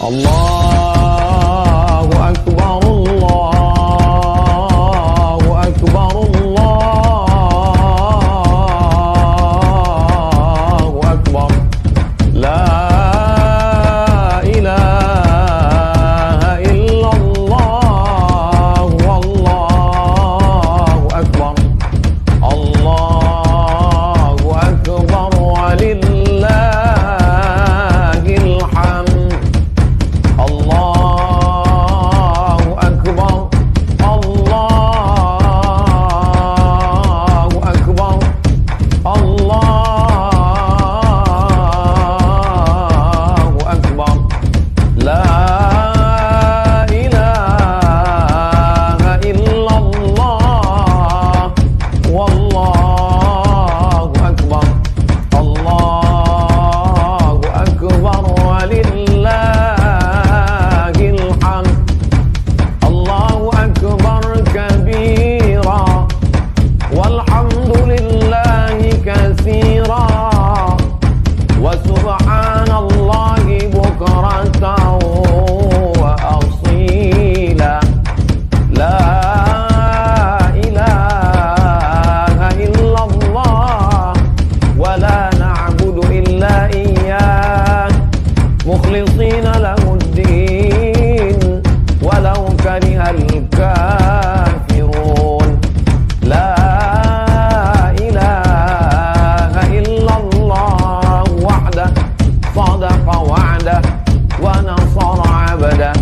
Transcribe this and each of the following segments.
Allahu Akbar, Allahu Akbar, Allahu Akbar. La ilaha illallah, wallahu akbar. Allahu akbar walillahil hamd. Allahu akbar, Allahu akbar, Allahu akbar. La ilaha illallah, wallahu akbar. Allahu akbar walillahil hamd. Allahu akbar kabira, walhamdulillahi katsira, wa subhanallahi bukratan wa asila. La ilaha illallah, wa la na'budu illa iyyah, mukhlishina lahuddin, walau karihal kafirun. La ilaha illallah wahdah, sadaqa wa'dah, wa nasara 'abdah,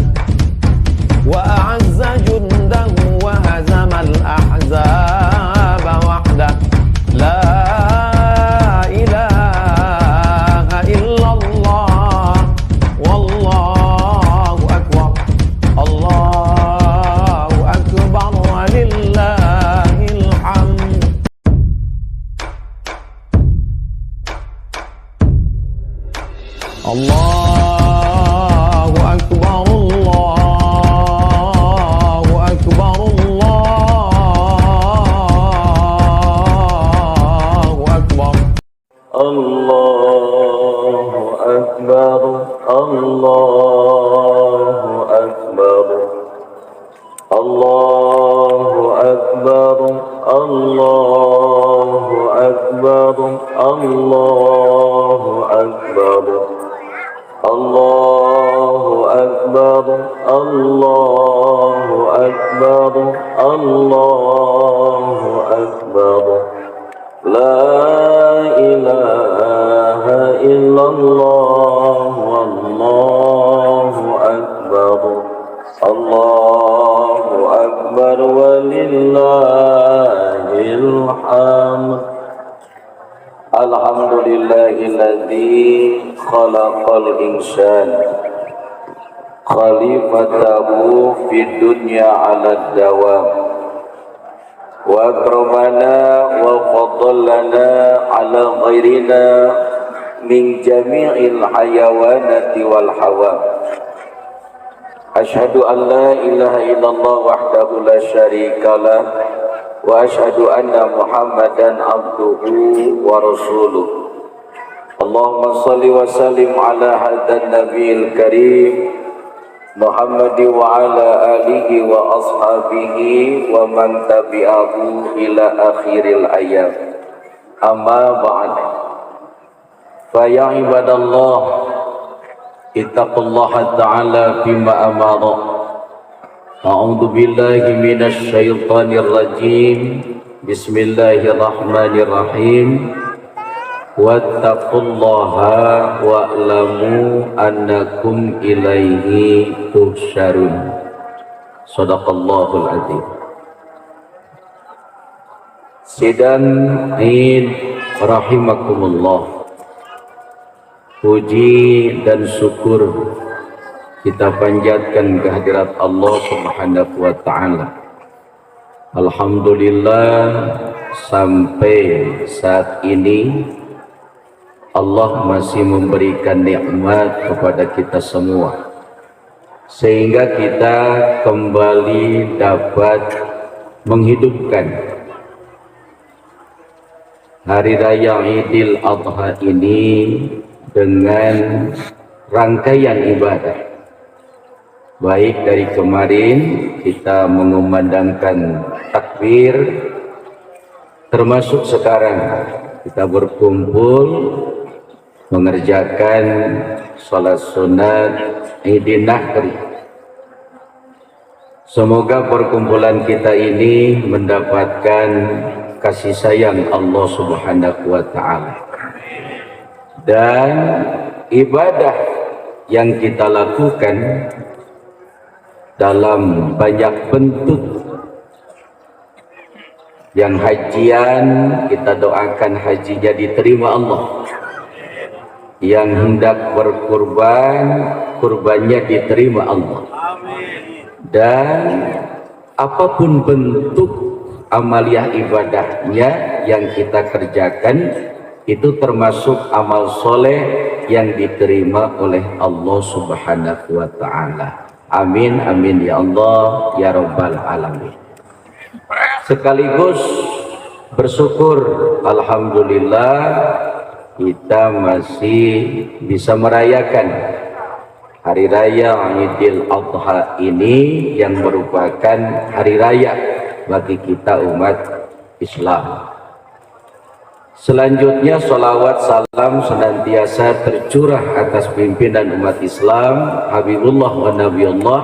wa a'azza jundahu, wa hazama al-ahzaba wahdah. La ilaha illallah, wallahu akbar. Allahu akbar walillahil hamd. Allahu akbar, Allahu akbar, Allahu akbar. Allahu Akbar, Allahu Akbar, Allahu Akbar, Allahu Akbar, Allahu Akbar, Allahu Akbar, Allahu Akbar, Allahu Akbar. La ilaha illallah, wallahu akbar. Allahu akbar walillahil hamd. Alhamdulillahilladzi khalaqal insana khalifatahu fid dunya 'ala dawam, wa akramana wa faddalana ala ghairina min jami'il hayawanati wal hawa. Ashhadu an la ilaha illallah wahdahu la syarika lah, wa ashhadu anna Muhammadan abduhu wa rasuluh. Allahumma salli wa sallim ala hadan nabiyil karim Muhammad wa ala alihi wa ashabihi wa man tabi'ahu ila akhiril ayam. Amma ba'd. Fa ya ibadallah, ittaqullaha ta'ala fima amara. A'udzu billahi minasy syaithanir rajim. Bismillahirrahmanirrahim. Wattaqullaha wa'lamu annakum ilaihi tuhsyarun. Shadaqallahul azim. Sidang Id rahimakumullah. Puji dan syukur kita panjatkan kehadirat Allah Subhanahu wa taala. Alhamdulillah, sampai saat ini Allah masih memberikan nikmat kepada kita semua, sehingga kita kembali dapat menghidupkan hari raya Idul Adha ini dengan rangkaian ibadah. Baik dari kemarin kita mengumandangkan takbir, termasuk sekarang kita berkumpul mengerjakan salat sunat Idin Nahri. Semoga perkumpulan kita ini mendapatkan kasih sayang Allah Subhanahu wa Ta'ala, dan ibadah yang kita lakukan dalam banyak bentuk. Yang hajian, kita doakan hajinya diterima Allah. Yang hendak berkurban, kurbannya diterima Allah. Dan apapun bentuk amaliyah ibadahnya yang kita kerjakan, itu termasuk amal soleh yang diterima oleh Allah Subhanahu wa Ta'ala. Amin, amin ya Allah, ya Rabbal Alamin. Sekaligus bersyukur, alhamdulillah kita masih bisa merayakan hari raya Idul Adha ini, yang merupakan hari raya bagi kita umat Islam. Selanjutnya salawat salam senantiasa tercurah atas pimpinan umat Islam, Habibullah wa Nabiullah,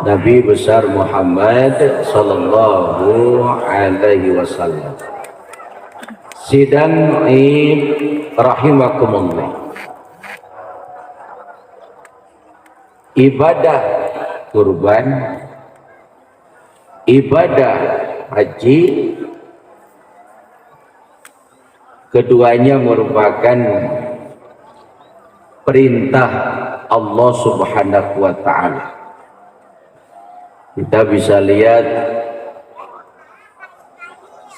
Nabi besar Muhammad sallallahu alaihi wasallam. Sidang Id rahimakumullah. Ibadah kurban, ibadah haji, keduanya merupakan perintah Allah Subhanahu wa Ta'ala. Kita bisa lihat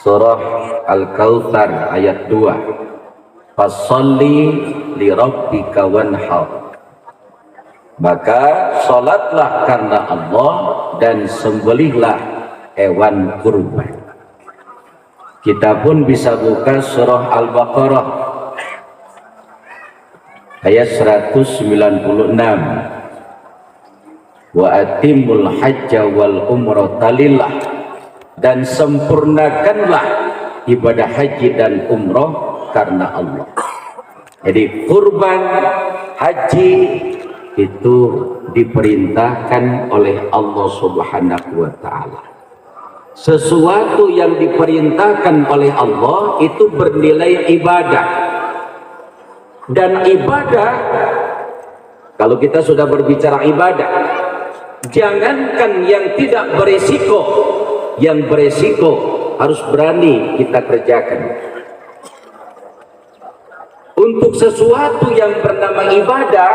surah Al-Kautsar ayat 2. Fasholli li rabbika wanhar. Maka salatlah karena Allah dan sembelihlah hewan kurban. Kita pun bisa buka surah Al-Baqarah ayat 196. Wa atimul hajja wal umrata lillah, dan sempurnakanlah ibadah haji dan umroh karena Allah. Jadi kurban, haji itu diperintahkan oleh Allah Subhanahu wa Ta'ala. Sesuatu yang diperintahkan oleh Allah itu bernilai ibadah. Dan ibadah, kalau kita sudah berbicara ibadah, jangankan yang tidak beresiko, yang beresiko harus berani kita kerjakan. Untuk sesuatu yang bernama ibadah,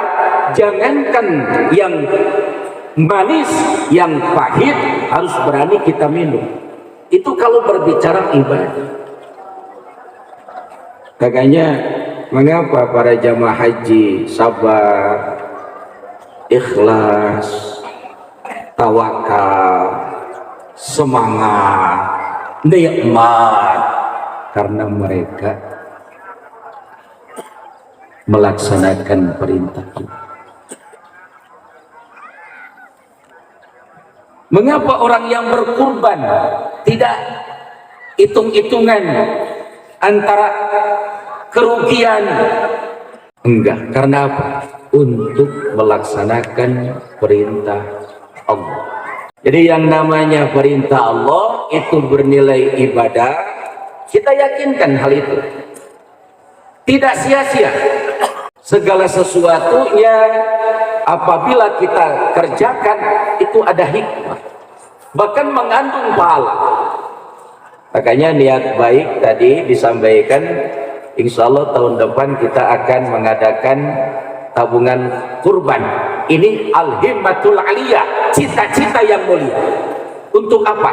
jangankan yang manis, yang pahit harus berani kita minum. Itu kalau berbicara ibadah. Makanya mengapa para jamaah haji sabar, ikhlas, tawakal, semangat, nikmat, karena mereka melaksanakan perintah kita. Mengapa orang yang berkurban tidak hitung-hitungan antara kerugian? Enggak, karena apa? Untuk melaksanakan perintah Allah. Jadi yang namanya perintah Allah itu bernilai ibadah. Kita yakinkan hal itu. Tidak sia-sia. Segala sesuatunya apabila kita kerjakan itu ada hikmah, bahkan mengandung pahala. Makanya niat baik tadi disampaikan, insya Allah tahun depan kita akan mengadakan tabungan kurban. Ini al-himmatul aliyah, cita-cita yang mulia. Untuk apa?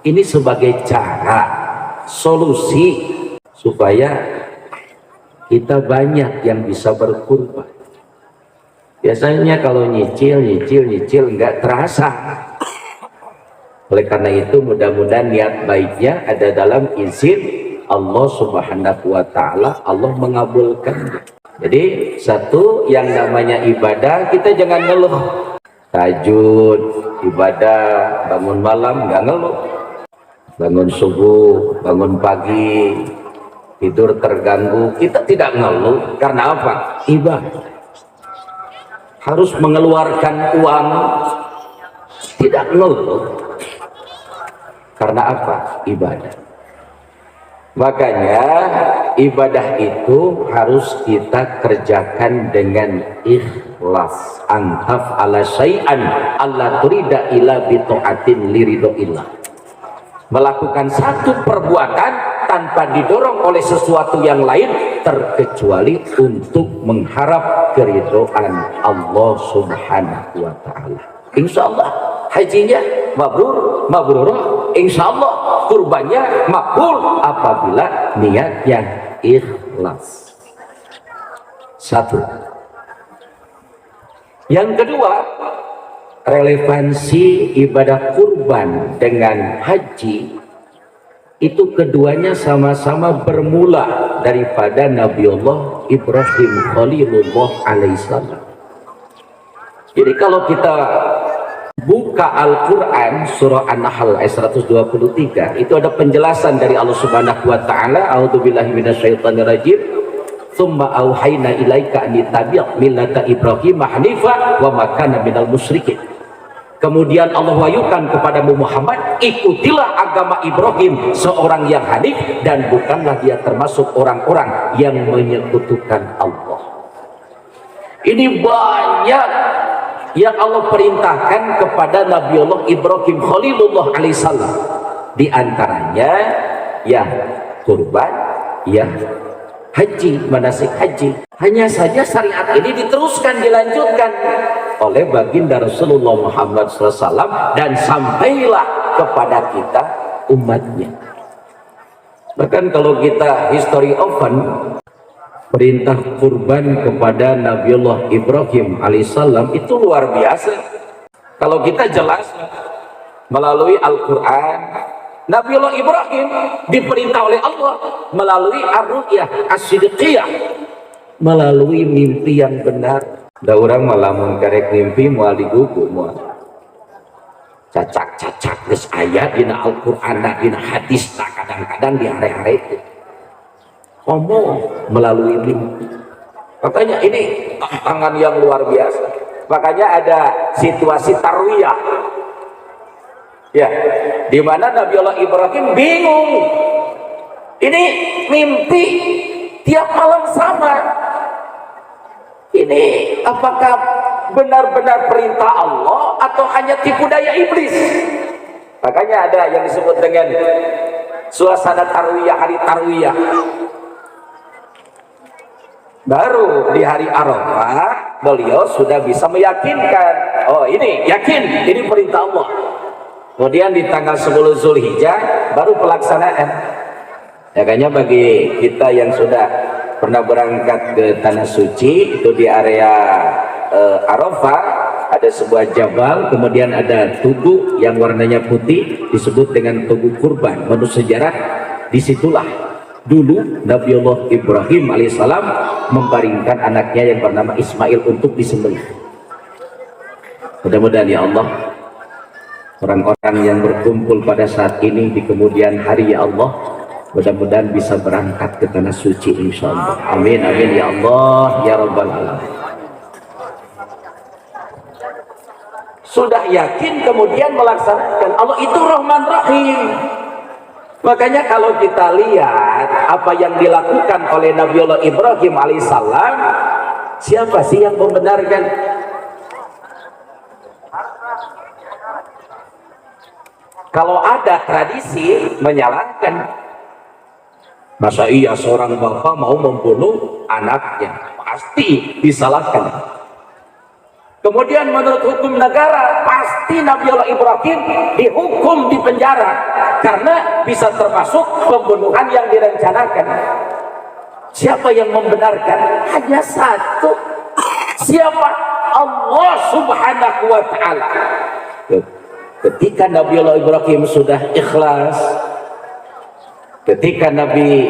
Ini sebagai cara, solusi supaya kita banyak yang bisa berkurban. Biasanya kalau nyicil nggak terasa. Oleh karena itu mudah-mudahan niat baiknya ada dalam izin Allah Subhanahu wa Ta'ala, Allah mengabulkan. Jadi satu, yang namanya ibadah kita jangan ngeluh. tahajud, ibadah, bangun malam nggak ngeluh, bangun subuh, bangun pagi, tidur terganggu, kita tidak ngeluh. Karena apa? Ibadah. Harus mengeluarkan uang, tidak ngeluh. Karena apa? Ibadah. Makanya ibadah itu harus kita kerjakan dengan ikhlas. Antaf ala syai'an alla turida ila bita'atin liridhoillah. Melakukan satu perbuatan tanpa didorong oleh sesuatu yang lain terkecuali untuk mengharap keridhaan Allah Subhanahu wa taala. Insyaallah hajinya mabrur, mabrurah, insyaallah kurbannya makbul apabila niat yang ikhlas. Satu. Yang kedua, relevansi ibadah kurban dengan haji itu keduanya sama-sama bermula daripada Nabiullah Ibrahim Khalilullah alaihissalam. Jadi kalau kita buka Al-Quran surah An-Nahl ayat 123, itu ada penjelasan dari Allah Subhanahu wa taala, a'udzubillahi minasyaitonirrajim, tsumma auhayna ilaika an tabi' millata Ibrahim hanifa wa ma kana minal musyrikin. Kemudian Allah wahyukan kepadamu Muhammad, ikutilah agama Ibrahim, seorang yang hanif dan bukanlah dia termasuk orang-orang yang menyekutukan Allah. Ini banyak yang Allah perintahkan kepada Nabiullah Ibrahim Khalilullah alaihissalam. Di antaranya ya kurban, ya haji, manasik haji. Hanya saja syariat ini diteruskan, dilanjutkan oleh baginda Rasulullah Muhammad SAW dan sampailah kepada kita umatnya. Bahkan kalau kita history open, perintah kurban kepada Nabiullah Ibrahim alaihissalam itu luar biasa. Kalau kita jelas melalui Al-Quran, Nabiullah Ibrahim diperintah oleh Allah melalui ar-ru'yah as-sidqiyah, melalui mimpi yang benar. Da orang malah mengkarek mimpi moal digugu, moal cacak-cacak geus aya dina Al-Qur'an, dina hadis, kadang-kadang di hari-hari itu ngomong melalui mimpi. Makanya ini tantangan yang luar biasa. Makanya ada situasi tarwiyah, ya, di mana Nabiullah Ibrahim bingung. Ini mimpi tiap malam sama. Ini apakah benar-benar perintah Allah atau hanya tipu daya iblis? Makanya ada yang disebut dengan suasana tarwiyah, hari tarwiyah. Baru di hari Arafah beliau sudah bisa meyakinkan, oh ini yakin, ini perintah Allah. Kemudian di tanggal 10 Zulhijjah baru pelaksanaan. Ya, kayaknya bagi kita yang sudah pernah berangkat ke Tanah Suci, itu di area Arafah ada sebuah jabal, kemudian ada tugu yang warnanya putih disebut dengan tugu kurban. Menurut sejarah disitulah dulu Nabiullah Ibrahim alaihissalam membaringkan anaknya yang bernama Ismail untuk disembelih. Mudah-mudahan ya Allah, orang-orang yang berkumpul pada saat ini di kemudian hari ya Allah, mudah-mudahan bisa berangkat ke Tanah Suci insyaallah. Amin amin ya Allah ya rabbal alamin. Sudah yakin kemudian melaksanakan. Allah itu Rahman Rahim. Makanya kalau kita lihat apa yang dilakukan oleh Nabiullah Ibrahim alaihissalam, siapa sih yang membenarkan? Kalau ada tradisi menyalahkan. Masa iya seorang bapak mau membunuh anaknya? Pasti disalahkan. Kemudian menurut hukum negara, pasti Nabiullah Ibrahim dihukum di penjara karena bisa termasuk pembunuhan yang direncanakan. Siapa yang membenarkan? Hanya satu. Siapa? Allah Subhanahu wa taala. Ketika Nabiullah Ibrahim sudah ikhlas, ketika Nabi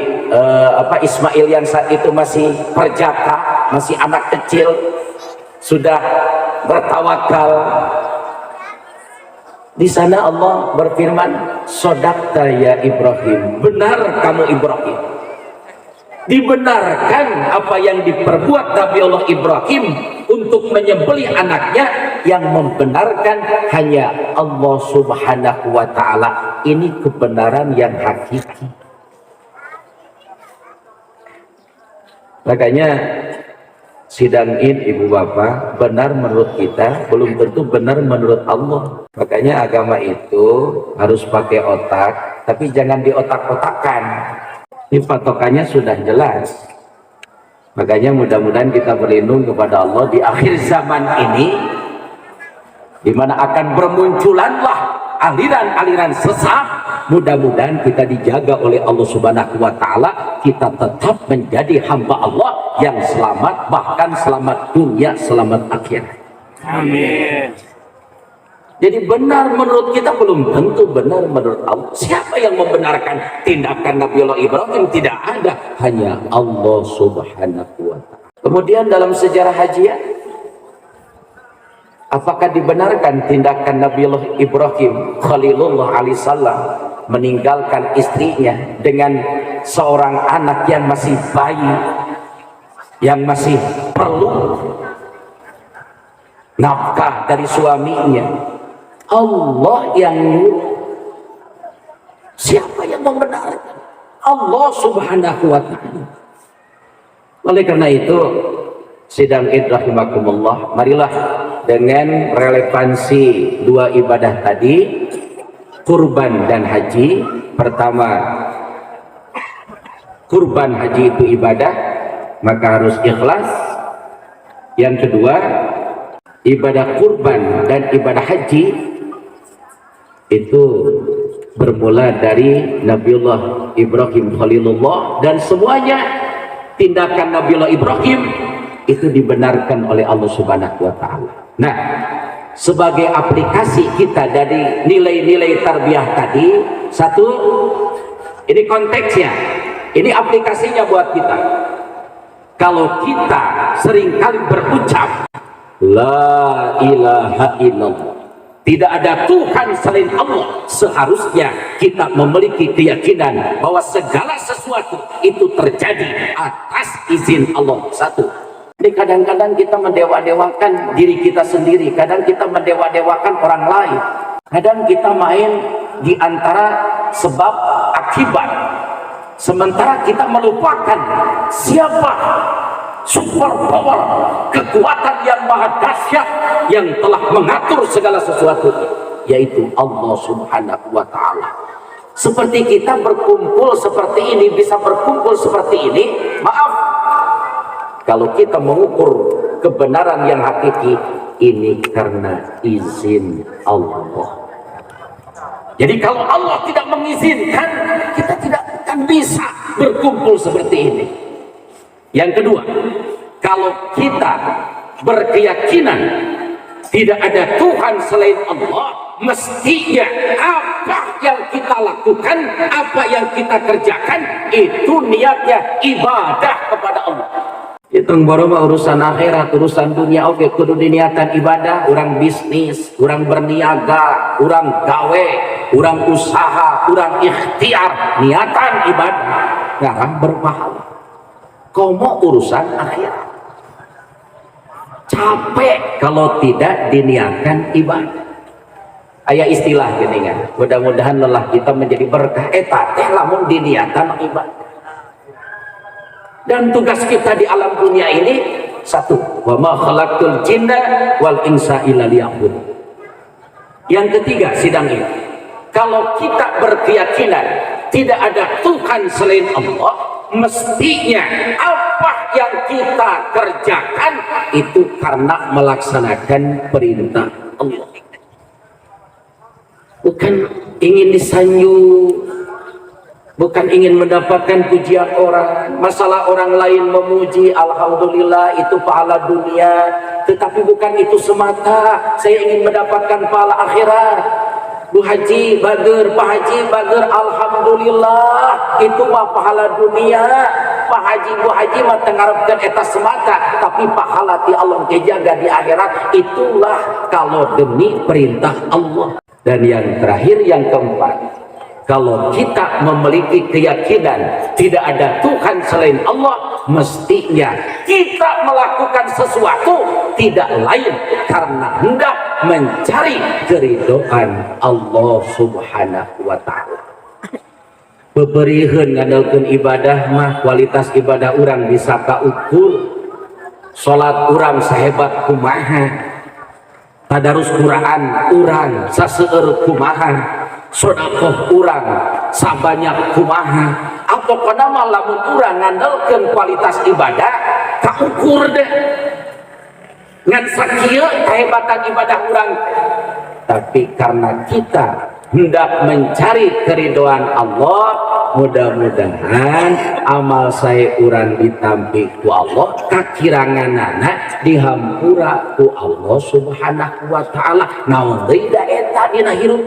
Ismail yang saat itu masih perjaka, masih anak kecil, sudah bertawakal, Di sana Allah berfirman, "Sodaqta ya Ibrahim." Benar kamu Ibrahim. Dibenarkan apa yang diperbuat Nabi Allah Ibrahim untuk menyembelih anaknya, yang membenarkan hanya Allah Subhanahu wa taala. Ini kebenaran yang hakiki. Makanya sidang id ibu bapak, benar menurut kita belum tentu benar menurut Allah. Makanya agama itu harus pakai otak, tapi jangan diotak-otakan. Ini patokannya sudah jelas. Makanya mudah-mudahan kita berlindung kepada Allah di akhir zaman ini, di mana akan bermunculanlah aliran-aliran sesat. Mudah-mudahan kita dijaga oleh Allah Subhanahu wa taala, kita tetap menjadi hamba Allah yang selamat, bahkan selamat dunia, selamat akhirat. Amin. Jadi benar menurut kita belum tentu benar menurut Allah. Siapa yang membenarkan tindakan Nabi Allah Ibrahim? Tidak ada, hanya Allah Subhanahu wa taala. Kemudian dalam sejarah hajian, apakah dibenarkan tindakan Nabi Allah Ibrahim Khalilullah alaihissalam meninggalkan istrinya dengan seorang anak yang masih bayi, yang masih perlu nafkah dari suaminya? Allah yang nyuruh. Siapa yang membenarkan? Allah Subhanahu wa taala. Oleh karena itu, sidang id rahimakumullah, marilah dengan relevansi dua ibadah tadi, kurban dan haji. Pertama, kurban haji itu ibadah, maka harus ikhlas. Yang kedua, ibadah kurban dan ibadah haji itu bermula dari Nabiullah Ibrahim Khalilullah, dan semuanya tindakan Nabiullah Ibrahim itu dibenarkan oleh Allah Subhanahu wa taala. Nah, sebagai aplikasi kita dari nilai-nilai tarbiyah tadi, satu, ini konteksnya, ini aplikasinya buat kita. Kalau kita seringkali berucap la ilaha illallah, tidak ada Tuhan selain Allah, seharusnya kita memiliki keyakinan bahwa segala sesuatu itu terjadi atas izin Allah. Satu. Jadi kadang-kadang kita mendewa-dewakan diri kita sendiri, kadang kita mendewa-dewakan orang lain, kadang kita main di antara sebab akibat, sementara kita melupakan siapa super power, kekuatan yang maha dahsyat yang telah mengatur segala sesuatu, yaitu Allah Subhanahu wa taala. Seperti kita berkumpul seperti ini, bisa berkumpul seperti ini, maaf, kalau kita mengukur kebenaran yang hakiki, ini karena izin Allah. Jadi kalau Allah tidak mengizinkan, kita tidak akan bisa berkumpul seperti ini. Yang kedua, kalau kita berkeyakinan tidak ada Tuhan selain Allah, mestinya apa yang kita lakukan, apa yang kita kerjakan, itu niatnya ibadah kepada Allah. Itu baru urusan akhirat, urusan dunia, oke, kudu diniatan ibadah. Orang bisnis, orang berniaga, orang gawe, orang usaha, orang ikhtiar, niatan ibadah, ngarang berpahala. Komo urusan akhirat, capek kalau tidak diniatkan ibadah. Aya istilah gini kan, mudah-mudahan lelah kita menjadi berkah eta teh lamun diniatan ibadah. Dan tugas kita di alam dunia ini satu, wa ma khalaqtul jinna wal insa illa liya'budun. Yang ketiga, sidang ini, kalau kita berkeyakinan tidak ada Tuhan selain Allah, mestinya apa yang kita kerjakan itu karena melaksanakan perintah Allah, bukan ingin disanjung, bukan ingin mendapatkan pujian orang. Masalah orang lain memuji, alhamdulillah, itu pahala dunia, tetapi bukan itu semata. Saya ingin mendapatkan pahala akhirat. Bu Haji bager, Pak Haji bager, alhamdulillah, itu mah pahala dunia. Pak Haji, Bu Haji mah tengarepkeun eta semata, tapi pahala ti Allah dijaga di akhirat. Itulah kalau demi perintah Allah. Dan yang terakhir, yang keempat, kalau kita memiliki keyakinan tidak ada Tuhan selain Allah, mestinya kita melakukan sesuatu tidak lain karena hendak mencari keridhaan Allah Subhanahu wa ta'ala. Beberiheun ngandalkeun ibadah mah kualitas ibadah urang bisa kaukur. Salat urang sahebat kumaha, tadarus Quran urang saseueur kumaha, sedekah urang sabanyak kumaha. Pokona mah lamun urang ngandalkeun kualitas ibadah kaukur deh. Ngan sakieu kahebatan ibadah urang, tapi karena kita hendak mencari keridhaan Allah, mudah-mudahan amal saya urang ditampi ku Allah, kakiranganana dihampura ku Allah Subhanahu wa ta'ala. Naon deui da eta dina hirup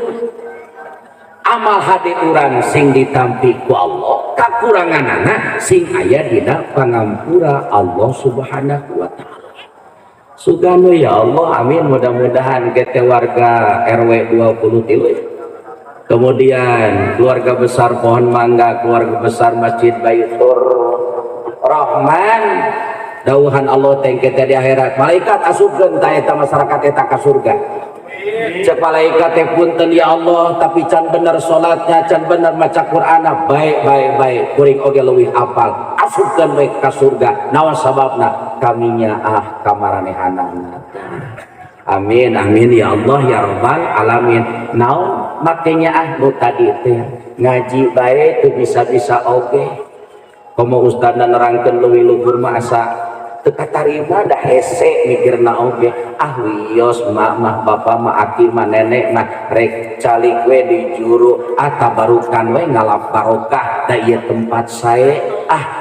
amal hade urang sing ditampi ku Allah, kakuranganana sing aya dina pangampura Allah Subhanahu wa ta'ala. Sugano ya Allah, amin. Mudah-mudahan kita warga RW 23, kemudian keluarga besar Pohon Mangga, keluarga besar Masjid Baitur Rahman, dauhan Allah tengke di akhirat malaikat asupkeun ta eta masyarakat eta ka surga. Cek malaikat teh punten ya Allah, tapi can bener salatnya, can bener maca Qur'ana, baik kuring oge leuwih apal, asupkeun bae ka surga. Naon sababna? Kaminya kamaranehanana. Amin amin ya Allah ya rabbal alamin. Naon makanya nu tadi teh ngaji bae teu bisa-bisa oge. Komo ustadna nerangkeun leuwih luhur mah asa teu katarima dah hese mikirna oge. Wios mah bapa mah aki mah nenek mah rek calik we di juru tabarukan we ngalap barokah da ieu tempat sae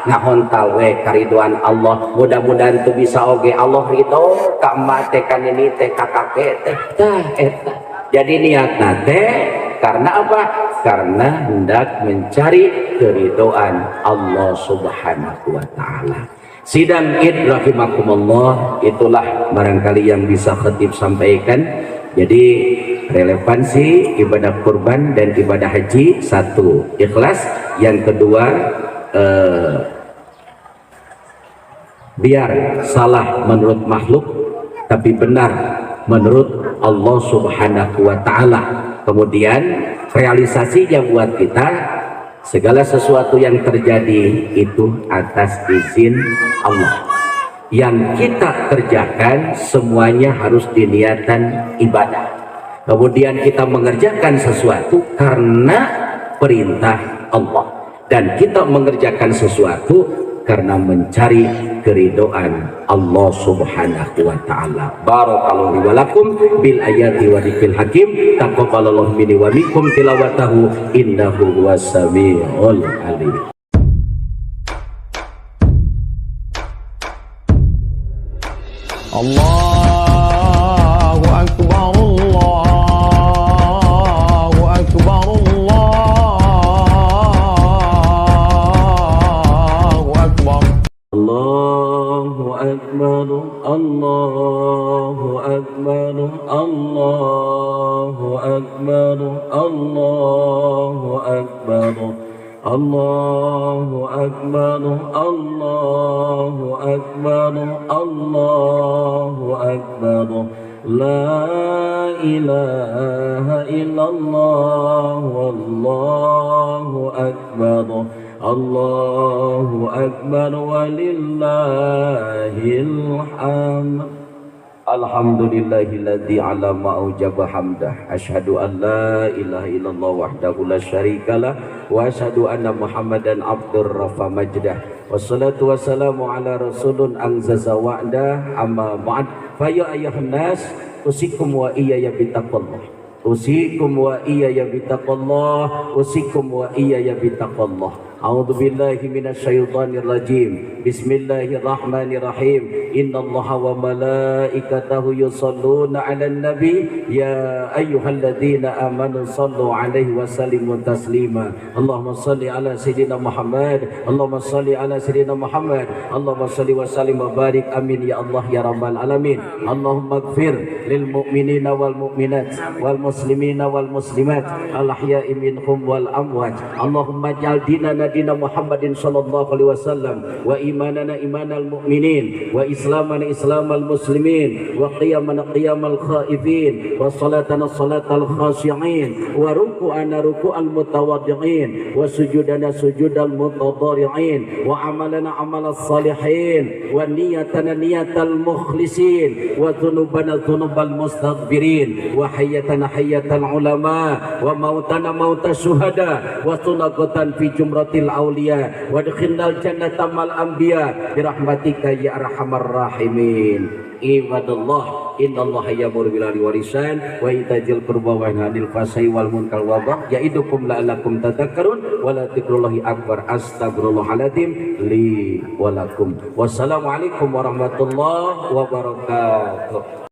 ngahontal we karidhoan Allah. Mudah-mudahan teu bisa oge Allah ridho ka emak teh ka nini teh ka kakek teh tah eta. Jadi niatna teh karena apa? Karena hendak mencari keridhaan Allah Subhanahu wa ta'ala. Sidang Id rahimakumullah, itulah barangkali yang bisa khatib sampaikan. Jadi relevansi ibadah kurban dan ibadah haji, satu ikhlas, yang kedua biar salah menurut makhluk tapi benar menurut Allah Subhanahu wa ta'ala. Kemudian realisasinya buat kita, segala sesuatu yang terjadi itu atas izin Allah. Yang kita kerjakan semuanya harus diniatkan ibadah. Kemudian kita mengerjakan sesuatu karena perintah Allah. Dan kita mengerjakan sesuatu karena mencari keridhaan Allah Subhanahu wa ta'ala. Barakallahu wa lakum bil ayati wa dzikril hakim. Taqabbalallahu minni wa minkum tilawatahu innahu huwas samiul alim. Allahu akbar, Allahu akbar, Allahu akbar. Allahu akbar, Allahu akbar, Allahu akbar, Allahu akbar, Allahu akbar, Allahu akbar, Allahu akbar. La ilaha illallah wallahu akbar. Allahu akbar walillahil hamd. Alhamdulillahilladzi ala ma'ujaba hamdah. Asyhadu an la ilaha illallah wahdahu la syarikalah wa asyhadu anna Muhammadan abdur rafa majdah. Wassalatu wassalamu ala rasulun anzaza wa'dah. Amma ba'd. Fa ya ayyuhan nas, usikum wa iyaya bitaqwallah. Usikum wa iyaya bitaqwallah. Usikum wa iyaya bitaqwallah. A'udzu billahi minasyaitonir rajim. Bismillahirrahmanirrahim. Innallaha wa malaikatahu yusholluna 'alan nabi ya ayyuhalladzina amanu shallu 'alaihi wa sallimu taslima. Allahumma shalli 'ala sayyidina Muhammad. Allahumma shalli 'ala sayyidina Muhammad. Allahumma shalli wa sallim wa barik. Amin ya Allah ya rabbal alamin. Allahumma ighfir lil mu'minina wal mu'minat wal muslimina wal muslimat al ahya'i minhum wal amwat. Allahumma ij'al dinana dina Muhammadin sallallahu alaihi wasallam wa imanana imanal mu'minin wa islamana islamal muslimin wa qiyamana qiyamal khaifin wa salatana salatal khashi'in wa ruku'ana ruku'al mutawaddi'in wa sujudana sujudal mutadari'in wa amalana amalas salihin wa niyatana niyatal mukhlisin wa dhunubana dhunubal mustaghfirin wa hayyatana hayyatal ulama wa mautana mautas syuhada wa sunaqatan fi jumratil awliya wa adkhilnal jannata mal anbiya bi rahmatika ya arhamar rahimin. Ibadallah, innallaha ya'muru bil 'adli wal ihsan wa ita'il qurba wa yanha 'anil fahsya'i wal munkar wal baghi ya'idukum la'allakum tadhakkarun wa la dzikrullahi akbar. Astaghfirullahaladzim li wa lakum. Wassalamualaikum warahmatullahi wabarakatuh.